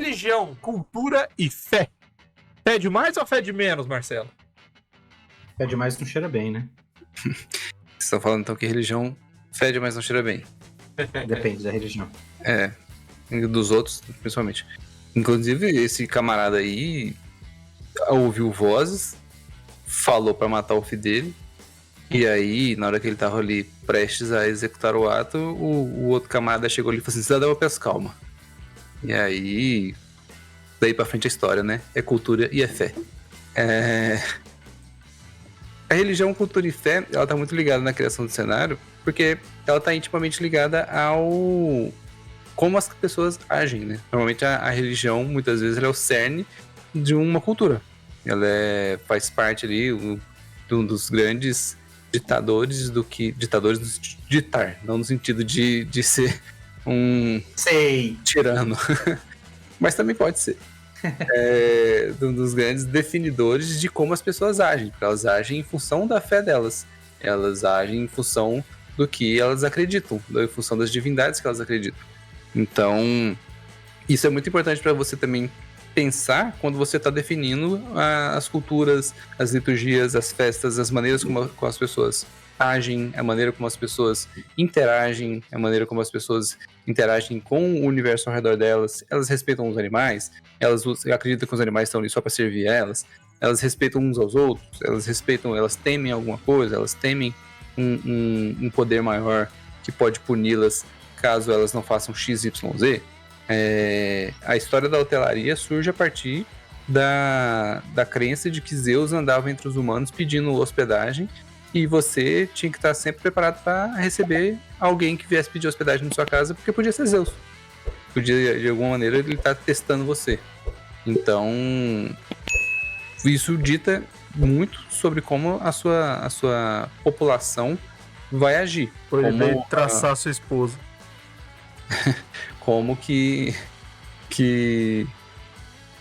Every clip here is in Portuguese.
religião, cultura e fé. Fede mais ou fede menos, Marcelo? Fede mais não cheira bem, né? Vocês estão falando então que religião fede, mas não cheira bem. Depende da religião. Dos outros, principalmente. Inclusive, esse camarada aí ouviu vozes, falou pra matar o filho dele, e aí, na hora que ele tava ali prestes a executar o ato, o outro camarada chegou ali e falou assim: cidadão, apenas calma. E aí, daí pra frente a história, né? É cultura e é fé. A religião, cultura e fé, ela tá muito ligada na criação do cenário, porque ela tá intimamente ligada ao como as pessoas agem, né? Normalmente a religião, muitas vezes, ela é o cerne de uma cultura. Ela faz parte ali de um dos grandes ditadores ditadores do ditar, não no sentido de ser um tirano, mas também pode ser. Um dos grandes definidores de como as pessoas agem, porque elas agem em função da fé delas, elas agem em função do que elas acreditam, em função das divindades que elas acreditam. Então, isso é muito importante para você também pensar quando você está definindo as culturas, as liturgias, as festas, as maneiras como as pessoas agem, a maneira como as pessoas interagem, a maneira como as pessoas interagem com o universo ao redor delas. Elas respeitam os animais, elas acreditam que os animais estão ali só para servir elas respeitam uns aos outros, elas temem alguma coisa, elas temem um poder maior que pode puni-las caso elas não façam XYZ. A história da hotelaria surge a partir da crença de que Zeus andava entre os humanos pedindo hospedagem e você tinha que estar sempre preparado para receber alguém que viesse pedir hospedagem na sua casa, porque podia ser Zeus. Podia, de alguma maneira, ele estar testando você. Então, isso dita muito sobre como a sua população vai agir. Foi ele traçar a sua esposa. Como que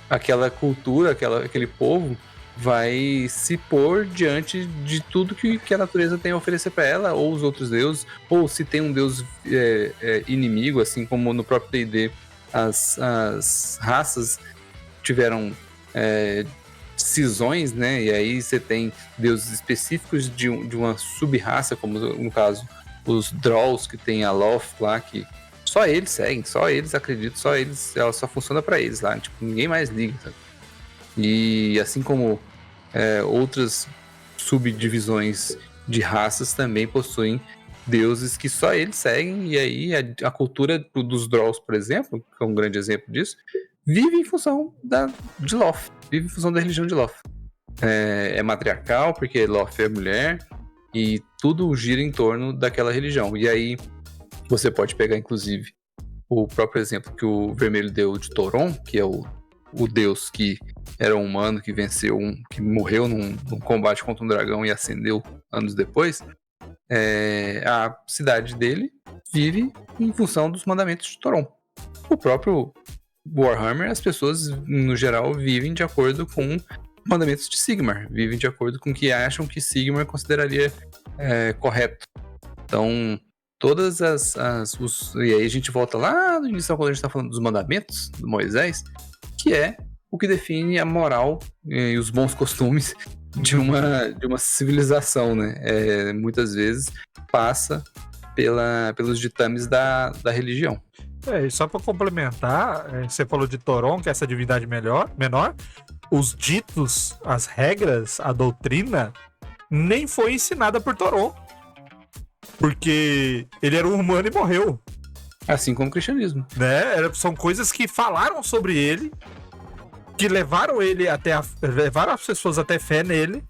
aquela cultura, aquele povo vai se pôr diante de tudo que a natureza tem a oferecer para ela, ou os outros deuses, ou se tem um deus inimigo, assim como no próprio D&D as raças tiveram cisões, né? E aí você tem deuses específicos de uma sub-raça, como no caso os Drolls, que tem a Loth lá, que só eles seguem, só eles acreditam, ela só funciona para eles lá, tipo, ninguém mais liga, sabe? E assim como outras subdivisões de raças também possuem deuses que só eles seguem, e aí a cultura dos Drolls, por exemplo, que é um grande exemplo disso, vive em função de Loth, vive em função da religião de Loth. É matriarcal, porque Loth é mulher, e tudo gira em torno daquela religião. E aí você pode pegar, inclusive, o próprio exemplo que o Vermelho deu de Thoron, que é o deus que era um humano, que venceu, que morreu num combate contra um dragão e ascendeu anos depois. A cidade dele vive em função dos mandamentos de Thoron. O próprio Warhammer, as pessoas, no geral, vivem de acordo com mandamentos de Sigmar, vivem de acordo com o que acham que Sigmar consideraria correto. Então, todas e aí a gente volta lá no início, quando a gente está falando dos mandamentos de Moisés, que é o que define a moral e os bons costumes de uma civilização, né? Muitas vezes passa pelos ditames da religião. E só para complementar, você falou de Thoron, que é essa divindade menor, os ditos, as regras, a doutrina, nem foi ensinada por Thoron. Porque ele era um humano e morreu. Assim como o cristianismo. Né? São coisas que falaram sobre ele, que levaram as pessoas até fé nele,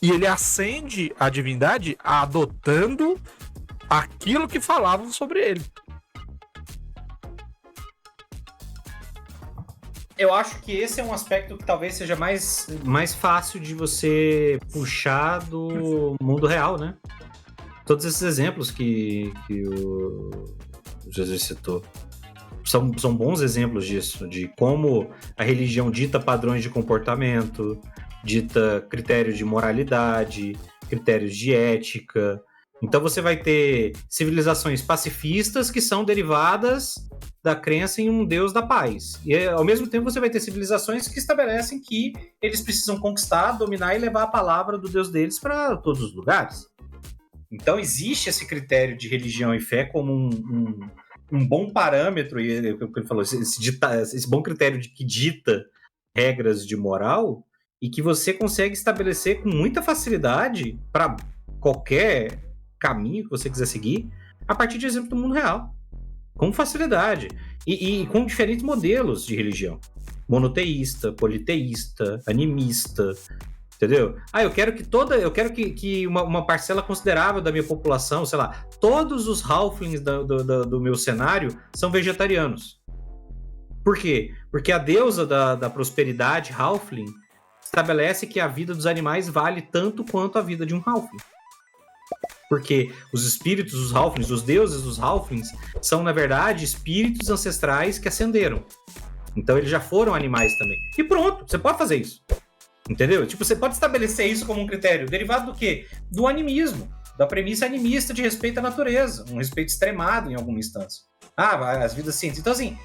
e ele ascende a divindade adotando aquilo que falavam sobre ele. Eu acho que esse é um aspecto que talvez seja mais fácil de você puxar do mundo real, né? Todos esses exemplos que o Jesus citou são bons exemplos disso, de como a religião dita padrões de comportamento, dita critérios de moralidade, critérios de ética. Então você vai ter civilizações pacifistas que são derivadas da crença em um Deus da paz. E ao mesmo tempo você vai ter civilizações que estabelecem que eles precisam conquistar, dominar e levar a palavra do Deus deles para todos os lugares. Então existe esse critério de religião e fé como um bom parâmetro, e o que ele falou, esse bom critério que dita regras de moral e que você consegue estabelecer com muita facilidade para qualquer caminho que você quiser seguir, a partir de exemplo do mundo real. Com facilidade. E com diferentes modelos de religião. Monoteísta, politeísta, animista, entendeu? Eu quero que uma parcela considerável da minha população, sei lá, todos os halflings do meu cenário são vegetarianos. Por quê? Porque a deusa da prosperidade, halfling, estabelece que a vida dos animais vale tanto quanto a vida de um halfling. Porque os espíritos dos halflings, os deuses dos halflings, são, na verdade, espíritos ancestrais que ascenderam. Então eles já foram animais também. E pronto, você pode fazer isso. Entendeu? Tipo, você pode estabelecer isso como um critério. Derivado do quê? Do animismo. Da premissa animista de respeito à natureza. Um respeito extremado em alguma instância. As vidas científicas. Então, assim,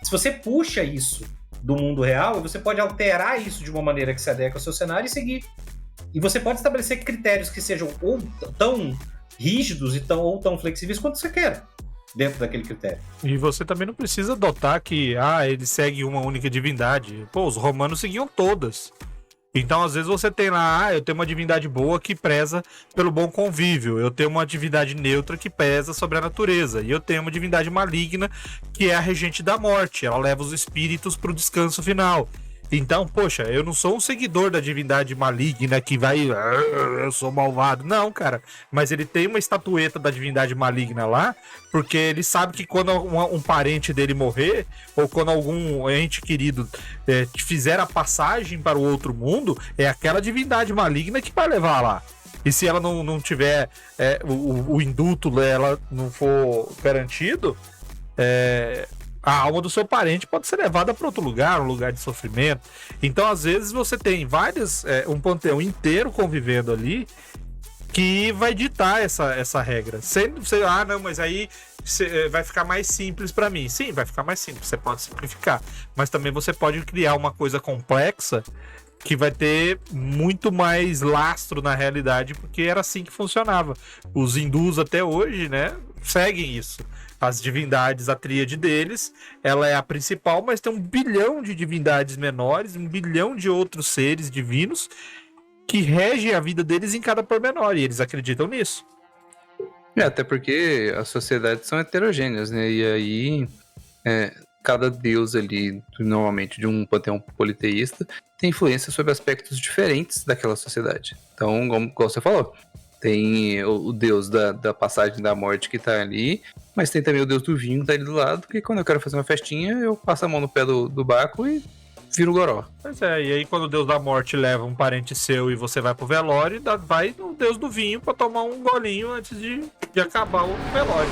se você puxa isso do mundo real, você pode alterar isso de uma maneira que se adequa ao seu cenário e seguir. E você pode estabelecer critérios que sejam ou tão rígidos ou tão flexíveis quanto você quer, dentro daquele critério. E você também não precisa adotar que, ele segue uma única divindade. Pô, os romanos seguiam todas. Então, às vezes, você tem lá, eu tenho uma divindade boa que preza pelo bom convívio. Eu tenho uma divindade neutra que pesa sobre a natureza. E eu tenho uma divindade maligna que é a regente da morte. Ela leva os espíritos para o descanso final. Então, poxa, eu não sou um seguidor da divindade maligna que vai... eu sou malvado. Não, cara. Mas ele tem uma estatueta da divindade maligna lá, porque ele sabe que quando um parente dele morrer, ou quando algum ente querido fizer a passagem para o outro mundo, é aquela divindade maligna que vai levar lá. E se ela não tiver o indulto dela não for garantido... a alma do seu parente pode ser levada para outro lugar, um lugar de sofrimento. Então, às vezes, você tem um panteão inteiro convivendo ali que vai ditar essa regra. Não, mas aí vai ficar mais simples para mim. Sim, vai ficar mais simples, você pode simplificar. Mas também você pode criar uma coisa complexa que vai ter muito mais lastro na realidade, porque era assim que funcionava. Os hindus até hoje, né, seguem isso. As divindades, a tríade deles, ela é a principal, mas tem 1 bilhão de divindades menores, 1 bilhão de outros seres divinos que regem a vida deles em cada pormenor, e eles acreditam nisso. Até porque as sociedades são heterogêneas, né? E aí, cada deus ali, normalmente de um panteão politeísta, tem influência sobre aspectos diferentes daquela sociedade. Então, como você falou, tem o deus da passagem da morte que tá ali, mas tem também o deus do vinho que tá ali do lado, que quando eu quero fazer uma festinha, eu passo a mão no pé do baco e viro goró. Pois é, e aí quando o deus da morte leva um parente seu e você vai pro velório, vai no deus do vinho pra tomar um golinho antes de acabar o velório.